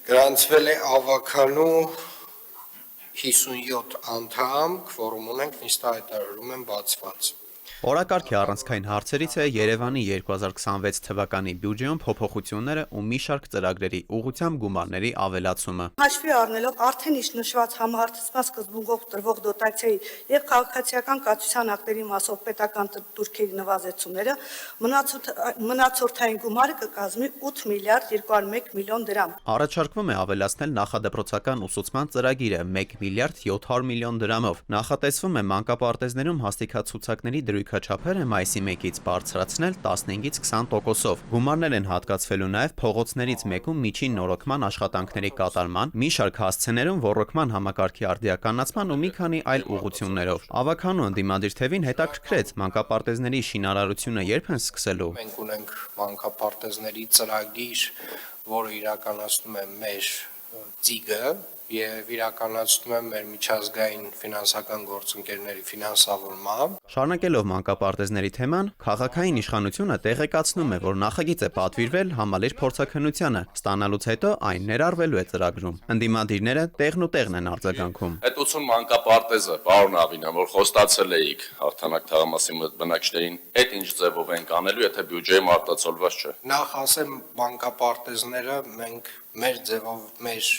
Գրանցվել է ավականու 57 անդամ, կվորում ունենք, նիստը հայտարարում եմ բացված։ Օրակարգի առանցքային հարցերից է Երևանի 2026 թվականի բյուջեում փոփոխությունները ու մի շարք ծրագրերի ուղղությամբ գումարների ավելացումը։ Հաշվի առնելով արդեն իսկ նշված համահարցման սկզբունքով տրվող դոտացիայի եւ քաղաքացիական կացության ակտերի մասով պետական դուրքերի նվազեցումները, մնացորդային գումարը կկազմի 8 միլիարդ 201 միլիոն դրամ։ Առաջարկվում է ավելացնել նախադպրոցական ուսուցման ծրագիրը 1 միլիարդ 700 միլիոն դրամով։ Նախատեսվում է մանկապարտեզներում հաստիքացուցակների դրույքաչափերը մայիսի 1-ից բարձրացնել 15-ից 20%-ով։ Գումարներ են հատկացվելու նաև փողոցներից մեկում միջին նորոգման աշխատանքների կատարման, մի շարք հասցեներում ոռոգման համակարգի արդիականացման ու մի քանի այլ ուղղություններով։ Ավականու ընդդիմադիր թևին հետաքրքրեց մանկապարտեզների շինարարությունը երբ են սկսելու։ Մենք ունենք մանկապարտեզների ծրագիր, որը իրականացնում է մեր ԾԻԳ-ը եւ իրականացնում է մեր միջազգային ֆինանսական գործընկերների ֆինանսավորմամբ։ Շարունակելով մանկապարտեզների թեման, քաղաքային իշխանությունը տեղեկացնում է, որ նախագիծ է պատվիրվել համալիր փորձաքննությանը, ստանալուց հետո այն ներառվելու է ծրագրում։ Ընդդիմադիրները տեղն ու տեղն են արձագանքում։ Այդ 80 մանկապարտեզը, պարոն Ավինյան, որ խոստացել էիք Հաղթանակ թաղամասի բնակիչներին, այդ ինչ ձևով ենք անելու, եթե բյուջեում արտացոլված չէ։ Նախ ասեմ, մանկապարտեզները մենք մեր ձևով, մեր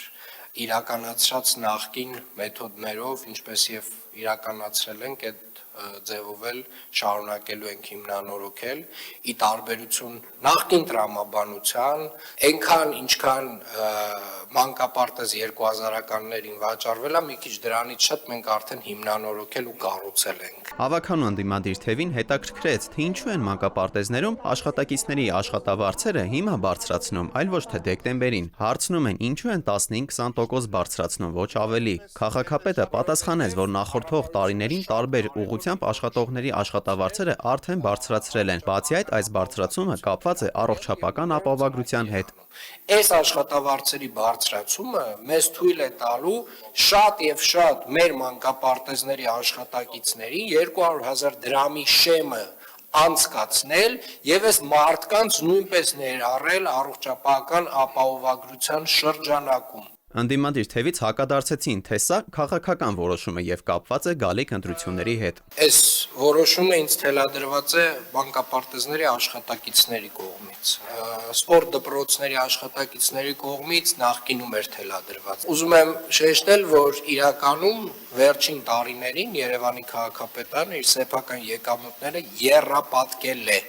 իրականացրած նախկին մեթոդներով, ինչպես եւ իրականացրել ենք, այդ ձևով էլ շարունակելու ենք հիմնանորոգել, ի տարբերություն նախկին տրամաբանության, այնքան ինչքան մանկապարտեզ 2000-ականներին վաճառվել է, մի քիչ դրանից շատ մենք արդեն հիմնանորոգել ու կառուցել ենք։ Ավականու ընդդիմադիր թևին հետաքրքրեց, թե ինչու են մանկապարտեզներում աշխատակիցների աշխատավարձերը հիմա բարձրացնում, այլ ոչ թե դեկտեմբերին։ Հարցնում են, ինչու են 15-20% բարձրացնում, ոչ ավելի։ Քաղաքապետը պատասխանեց, որ նախորդող տարիներին տարբեր ուղղությամբ աշխատողների աշխատավարձերը արդեն բարձրացրել են։ Բացի այդ, այս բարձրացումը կապված է առողջապահական ապահովագրության հետ։ Այս աշխատավարձերի բարձրացումը մեզ թույլ է տալու շատ եւ շատ մեր մանկապարտեզների աշխատակիցների 200,000 դրամի շեմը անցկացնել եւ այս մարդկանց նույնպես ներառել առողջապահական ապահովագրության շրջանակում։ Ընդդիմադիր թևից հակադարձեցին, թե սա քաղաքական որոշում է եւ կապված է գալիք ընտրությունների հետ։ Այս որոշումը ինձ թելադրված է մանկապարտեզների աշխատակիցների կողմից, սպորտ դպրոցների աշխատակիցների կողմից նախկինում էր թելադրված։ Ուզում եմ շեշտել, որ իրականում վերջին տարիներին Երևանի քաղաքապետարանը իր սեփական եկամուտները եռապատկել է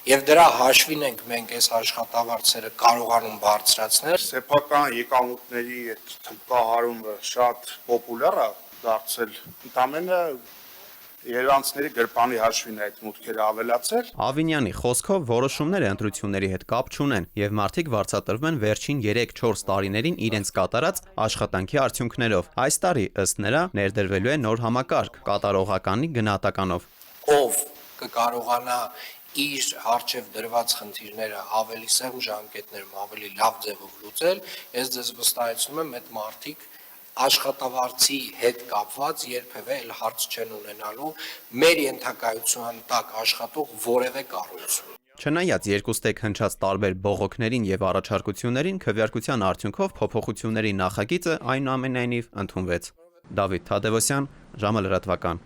եւ դրա հաշվին ենք մենք այս աշխատավարձերը կարողանում բարձրացնել։ Սեփական եկամուտների այդ թմբկահարումը շատ պոպուլյար է դարձել։ Ընդամենը երևանցիների գրպանի հաշվին այդ մուտքերը ավելացել։ Ավինյանի խոսքով որոշումները ընտրությունների հետ կապ չունեն եւ մարդիկ վարձատրվում են վերջին 3-4 տարիներին իրենց կատարած աշխատանքի արդյունքներով։ Այս տարի ըստ նրա ներդրվելու է նոր համակարգ կատարողականի գնահատականով։ Ով կկարողանա իր արժև դրված խնդիրները ավելի սեղմ ժամկետներում ավելի լավ ձևով լուծել, ես ձեզ վստահեցնում եմ, այդ մարդիկ աշխատավարձի հետ կապված երբևէ էլ հարց չեն ունենալու մեր ենթակայության տակ աշխատող որևէ կառույցում։ Չնայած երկուստեք հնչած տարբեր բողոքներին եւ առաջարկություններին, քվեարկության արդյունքով փոփոխությունների նախագիծը այնուամենայնիվ ընդունվեց։ Դավիթ Թադևոսյան, ժամը լրատվական։